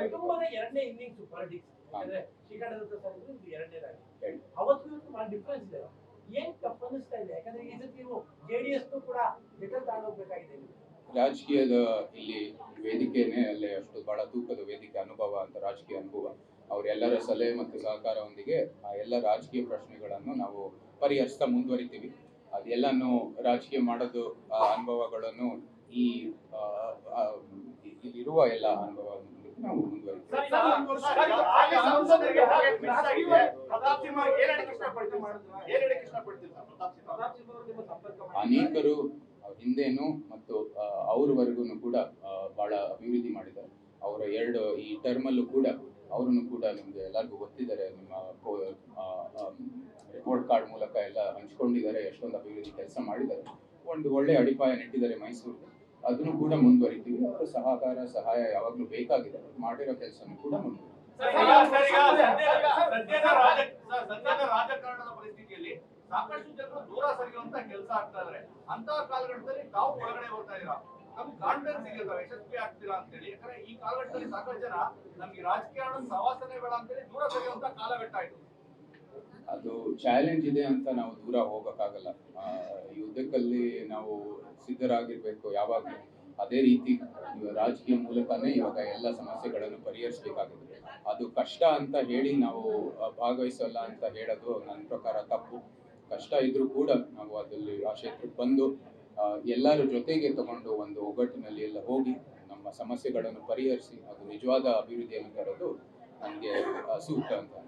ಕುಟುಂಬದ ಎರಡನೇ innings politics ಯಾಕಂದ್ರೆ ಶ್ರೀಕಂಠದತ್ತ ಸರ್ ಇದು ಎರಡನೇದಾಗಿ ಅವತ್ತು ಇವತ್ತು ಭಾಳ ಡಿಫ್ರೆನ್ಸ್ ಇದೆ. ಏನ್ ತಪ್ಪು ಅನಿಸ್ತಾ ಇದೆ? ಯಾಕಂದ್ರೆ ಈ ಸತಿ ನೀವು ಜೆಡಿಎಸ್ ಕೂಡ ಜೊತೆ ತಗೊಂಡೋಗ್ಬೇಕಾಗಿದೆ. ರಾಜಕೀಯದ ಇಲ್ಲಿ ವೇದಿಕೆನೇ ಅಲ್ಲೇ ಅಷ್ಟು ಬಹಳ ತೂಕದ ವೇದಿಕೆ ಅನುಭವ ಅಂತ ರಾಜಕೀಯ ಅನುಭವ. ಅವರೆಲ್ಲರ ಸಲಹೆ ಮತ್ತು ಸಹಕಾರದೊಂದಿಗೆ ಆ ಎಲ್ಲ ರಾಜಕೀಯ ಪ್ರಶ್ನೆಗಳನ್ನು ನಾವು ಪರಿಹರಿಸ್ತಾ ಮುಂದುವರಿತೀವಿ. ಅದೆಲ್ಲನೂ ರಾಜಕೀಯ ಮಾಡೋದು ಅನುಭವಗಳನ್ನು ಇಲ್ಲಿರುವ ಎಲ್ಲ ಅನುಭವವನ್ನು ನಾವು ಮುಂದುವರಿತೀವಿ. ಅನೇಕರು ಹಿಂದೆನೂ ಮತ್ತು ಅವ್ರವರೆಗೂ ಕೂಡ ಬಹಳ ಅಭಿವೃದ್ಧಿ ಮಾಡಿದ್ದಾರೆ. ಅವರ ಈ ಟರ್ಮಲ್ಲೂ ಕೂಡ ಅವರನ್ನು ಕೂಡ ನಿಮ್ಗೆ ಎಲ್ಲರಿಗೂ ಗೊತ್ತಿದ್ದಾರೆ. ನಿಮ್ಮ ರಿಪೋರ್ಟ್ ಕಾರ್ಡ್ ಮೂಲಕ ಎಲ್ಲ ಹಂಚ್ಕೊಂಡಿದ್ದಾರೆ. ಎಷ್ಟೊಂದು ಅಭಿವೃದ್ಧಿ ಕೆಲಸ ಮಾಡಿದ್ದಾರೆ. ಒಂದು ಒಳ್ಳೆ ಅಡಿಪಾಯ ನೆಟ್ಟಿದ್ದಾರೆ ಮೈಸೂರಿಗೆ. ಅದನ್ನು ಕೂಡ ಮುಂದುವರಿತೀವಿ. ಅವರ ಸಹಾಯ ಯಾವಾಗಲೂ ಬೇಕಾಗಿದೆ. ಮಾಡಿರೋ ಕೆಲಸನೂ ಕೂಡ ಮುಂದುವರಿತೀವಿ. ರಾಜಕಾರಣದ ಪರಿಸ್ಥಿತಿಯಲ್ಲಿ ಸಾಕಷ್ಟು ಜನರು ದೂರ ಸರಿಯುವಂತ ಕೆಲಸ ಆಗ್ತಾ ಇದಾರೆ. ಅಂತ ಕಾಲಘಟ್ಟದಲ್ಲಿ ತಾವು ಒಳಗಡೆ ಹೋಗ್ತಾ ಇದೀರಾ, ನಮ್ ಕಾನ್ಫಿಡೆನ್ಸ್ ಇದೆ ಯಶಸ್ವಿ ಆಗ್ತೀರಾ ಅಂತೇಳಿ. ಯಾಕಂದ್ರೆ ಈ ಕಾಲಘಟ್ಟದಲ್ಲಿ ಸಾಕಷ್ಟು ಜನ ನಮ್ಗೆ ರಾಜಕೀಯ ಸವಾಸನೆ ಬೇಡ ಅಂತೇಳಿ ದೂರ ಸರಿಯುವಂತ ಕಾಲಘಟ್ಟ ಆಯ್ತು. ಅದು ಚಾಲೆಂಜ್ ಇದೆ ಅಂತ ನಾವು ದೂರ ಹೋಗಕ್ಕಾಗಲ್ಲ. ಯುದ್ಧಕ್ಕಲ್ಲಿ ನಾವು ಸಿದ್ಧರಾಗಿರ್ಬೇಕು ಯಾವಾಗಲೂ. ಅದೇ ರೀತಿ ರಾಜಕೀಯ ಮೂಲಕನೇ ಇವಾಗ ಎಲ್ಲ ಸಮಸ್ಯೆಗಳನ್ನು ಪರಿಹರಿಸಬೇಕಾಗಿದೆ. ಅದು ಕಷ್ಟ ಅಂತ ಹೇಳಿ ನಾವು ಭಾಗವಹಿಸಲ್ಲ ಅಂತ ಹೇಳೋದು ನನ್ನ ಪ್ರಕಾರ ತಪ್ಪು. ಕಷ್ಟ ಇದ್ರೂ ಕೂಡ ನಾವು ಅದರಲ್ಲಿ ಆ ಕ್ಷೇತ್ರಕ್ಕೆ ಬಂದು ಎಲ್ಲರ ಜೊತೆಗೆ ತಗೊಂಡು ಒಂದು ಒಗ್ಗಟ್ಟಿನಲ್ಲಿ ಎಲ್ಲ ಹೋಗಿ ನಮ್ಮ ಸಮಸ್ಯೆಗಳನ್ನು ಪರಿಹರಿಸಿ ಅದು ನಿಜವಾದ ಅಭಿವೃದ್ಧಿಯನ್ನು ತರೋದು ನನಗೆ ಸೂಕ್ತ ಅಂತ